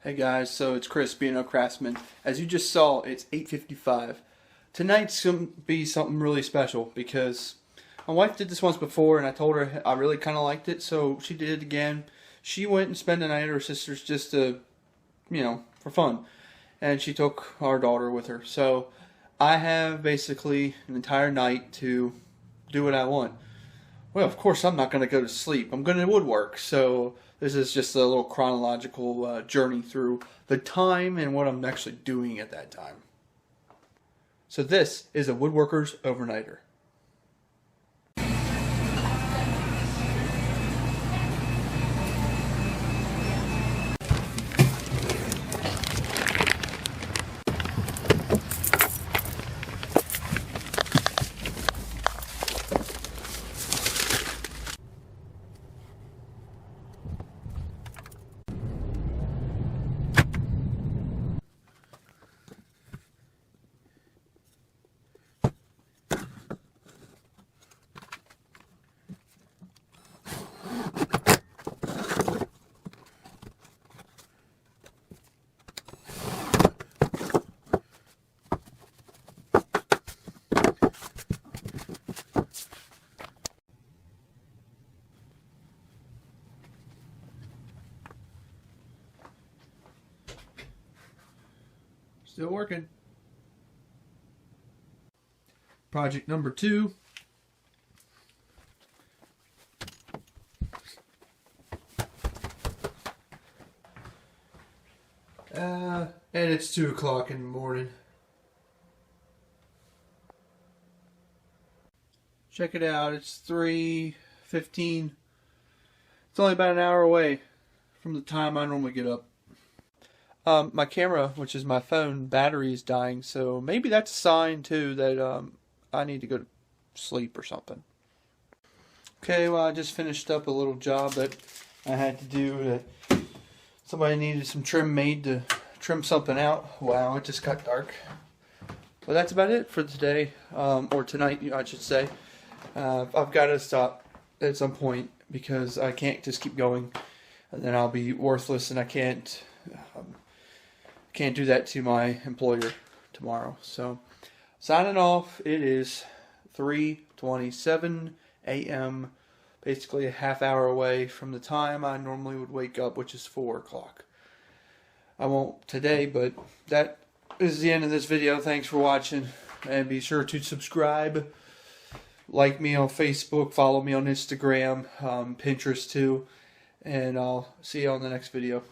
Hey guys, so it's Chris, B&O Craftsman. As you just saw, it's 8:55. Tonight's going to be something really special because my wife did this once before and I told her I really kind of liked it, so she did it again. She went and spent the night at her sister's just to, for fun. And she took our daughter with her. So I have basically an entire night to do what I want. Well, of course, I'm not going to go to sleep. I'm going to woodwork. So this is just a little chronological journey through the time and what I'm actually doing at that time. So this is a WoodWorkers Overnighter. Still working. Project number 2. And it's 2 o'clock in the morning. Check it out, it's 3:15. It's only about an hour away from the time I normally get up. My camera, which is my phone, battery is dying, so maybe that's a sign too that I need to go to sleep or something. Okay, well I just finished up a little job that I had to do. Somebody needed some trim made to trim something out. Wow, it just got dark. Well, that's about it for today, or tonight, I should say. I've got to stop at some point because I can't just keep going, and then I'll be worthless, and I can't do that to my employer tomorrow. So, signing off. It is 3:27 a.m. Basically a half hour away from the time I normally would wake up, which is 4 o'clock. I won't today, but that is the end of this video. Thanks for watching, and be sure to subscribe, like me on Facebook, follow me on Instagram, Pinterest too, and I'll see you on the next video.